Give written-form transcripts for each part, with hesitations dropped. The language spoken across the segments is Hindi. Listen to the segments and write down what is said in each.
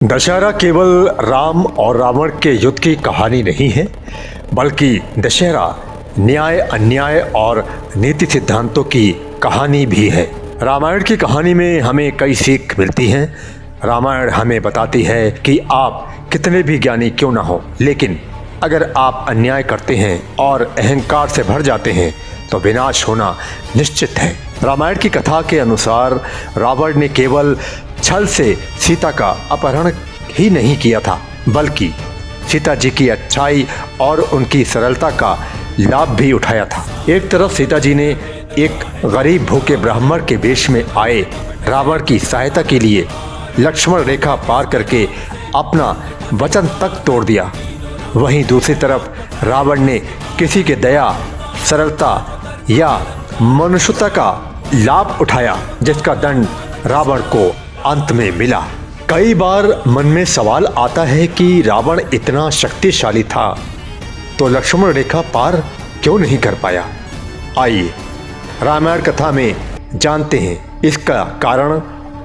दशहरा केवल राम और रावण के युद्ध की कहानी नहीं है, बल्कि दशहरा न्याय, अन्याय और नीति सिद्धांतों की कहानी भी है। रामायण की कहानी में हमें कई सीख मिलती हैं। रामायण हमें बताती है कि आप कितने भी ज्ञानी क्यों ना हो, लेकिन अगर आप अन्याय करते हैं और अहंकार से भर जाते हैं तो विनाश होना निश्चित है। रामायण की कथा के अनुसार रावण ने केवल छल से सीता का अपहरण ही नहीं किया था, बल्कि सीता जी की अच्छाई और उनकी सरलता का लाभ भी उठाया था। एक तरफ सीता जी ने एक गरीब भूखे ब्राह्मण के वेश में आए रावण की सहायता के लिए लक्ष्मण रेखा पार करके अपना वचन तक तोड़ दिया। वहीं दूसरी तरफ रावण ने किसी के दया, सरलता या मनुष्यता का लाभ उठाया, जिसका दंड रावण को अंत में मिला। कई बार मन में सवाल आता है कि रावण इतना शक्तिशाली था तो लक्ष्मण रेखा पार क्यों नहीं कर पाया। आइए रामायण कथा में जानते हैं इसका कारण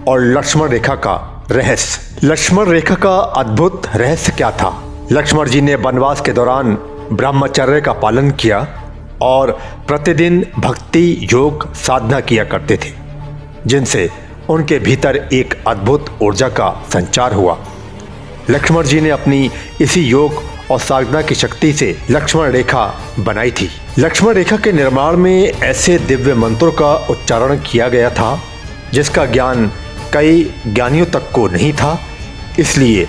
और लक्ष्मण रेखा का रहस्य। लक्ष्मण रेखा का अद्भुत रहस्य क्या था? लक्ष्मण जी ने वनवास के दौरान ब्रह्मचर्य का पालन किया और प्रतिदिन भक्ति, योग, साधना किया करते थे, जिनसे उनके भीतर एक अद्भुत ऊर्जा का संचार हुआ। लक्ष्मण जी ने अपनी इसी योग और साधना की शक्ति से लक्ष्मण रेखा बनाई थी। लक्ष्मण रेखा के निर्माण में ऐसे दिव्य मंत्रों का उच्चारण किया गया था जिसका ज्ञान कई ज्ञानियों तक को नहीं था। इसलिए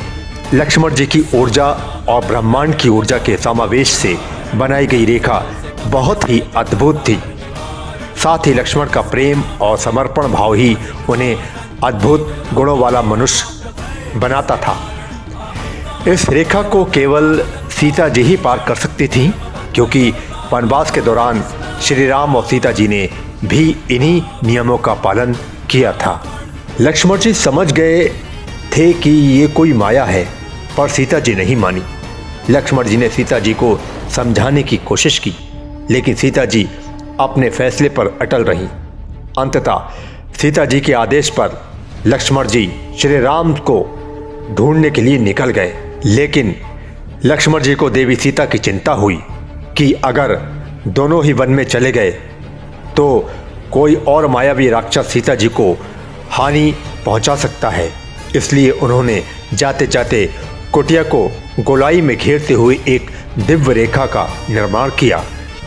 लक्ष्मण जी की ऊर्जा और ब्रह्मांड की ऊर्जा के समावेश से बनाई गई रेखा बहुत ही अद्भुत थी। साथ ही लक्ष्मण का प्रेम और समर्पण भाव ही उन्हें अद्भुत गुणों वाला मनुष्य बनाता था। इस रेखा को केवल सीता जी ही पार कर सकती थीं, क्योंकि वनवास के दौरान श्री राम और सीता जी ने भी इन्हीं नियमों का पालन किया था। लक्ष्मण जी समझ गए थे कि ये कोई माया है, पर सीता जी नहीं मानी। लक्ष्मण जी ने सीता जी को समझाने की कोशिश की, लेकिन सीता जी अपने फैसले पर अटल रहीं। अंततः सीता जी के आदेश पर लक्ष्मण जी श्री राम को ढूंढने के लिए निकल गए। लेकिन लक्ष्मण जी को देवी सीता की चिंता हुई कि अगर दोनों ही वन में चले गए तो कोई और मायावी राक्षस सीता जी को हानि पहुंचा सकता है। इसलिए उन्होंने जाते जाते कुटिया को गोलाई में घेरते हुए एक दिव्य रेखा का निर्माण किया,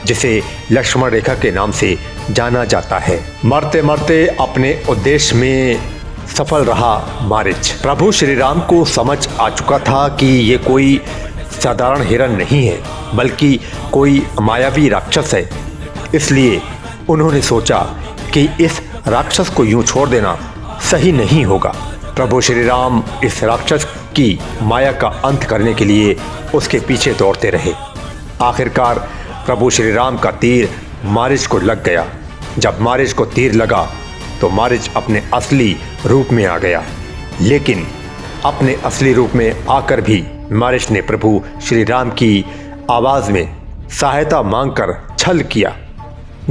जिसे लक्ष्मण रेखा के नाम से जाना जाता है। मरते मरते अपने उद्देश्य में सफल रहा मारीच। प्रभु श्री राम को समझ आ चुका था कि ये कोई साधारण हिरण नहीं है, बल्कि कोई मायावी राक्षस है। इसलिए उन्होंने सोचा कि इस राक्षस को यूं छोड़ देना सही नहीं होगा। प्रभु श्री राम इस राक्षस की माया का अंत करने के लिए उसके पीछे दौड़ते रहे। आखिरकार प्रभु श्री राम का तीर मारीच को लग गया। जब मारीच को तीर लगा तो मारीच अपने असली रूप में आ गया, लेकिन अपने असली रूप में आकर भी मारीच ने प्रभु श्री राम की आवाज़ में सहायता मांगकर छल किया।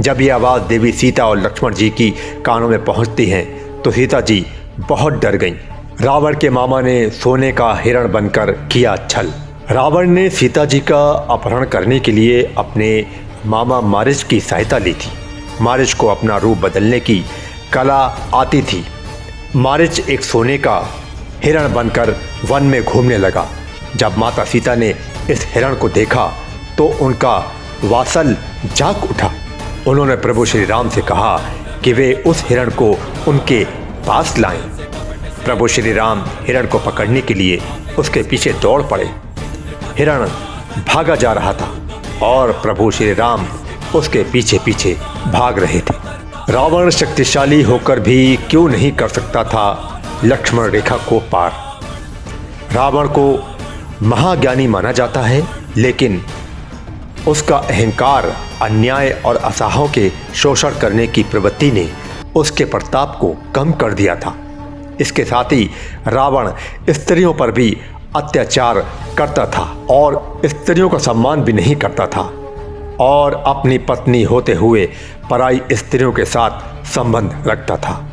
जब ये आवाज़ देवी सीता और लक्ष्मण जी की कानों में पहुंचती है तो सीता जी बहुत डर गईं। रावण के मामा ने सोने का हिरण बनकर किया छल। रावण ने सीता जी का अपहरण करने के लिए अपने मामा मारीच की सहायता ली थी। मारीच को अपना रूप बदलने की कला आती थी। मारीच एक सोने का हिरण बनकर वन में घूमने लगा। जब माता सीता ने इस हिरण को देखा तो उनका वात्सल जाग उठा। उन्होंने प्रभु श्री राम से कहा कि वे उस हिरण को उनके पास लाएं। प्रभु श्री राम हिरण को पकड़ने के लिए उसके पीछे दौड़ पड़े। हिरण भागा जा रहा था और प्रभु श्री राम उसके पीछे पीछे भाग रहे थे। रावण शक्तिशाली होकर भी क्यों नहीं कर सकता था लक्ष्मण रेखा को पार। रावण को महाज्ञानी माना जाता है, लेकिन उसका अहंकार, अन्याय और असहायों के शोषण करने की प्रवृत्ति ने उसके प्रताप को कम कर दिया था। इसके साथ ही रावण स्त्रियों पर भी अत्याचार करता था और स्त्रियों का सम्मान भी नहीं करता था और अपनी पत्नी होते हुए पराई स्त्रियों के साथ संबंध रखता था।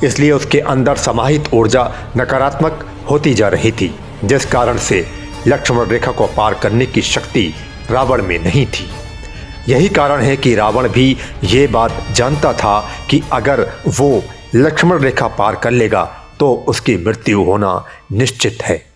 इसलिए उसके अंदर समाहित ऊर्जा नकारात्मक होती जा रही थी, जिस कारण से लक्ष्मण रेखा को पार करने की शक्ति रावण में नहीं थी। यही कारण है कि रावण भी ये बात जानता था कि अगर वो लक्ष्मण रेखा पार कर लेगा तो उसकी मृत्यु होना निश्चित है।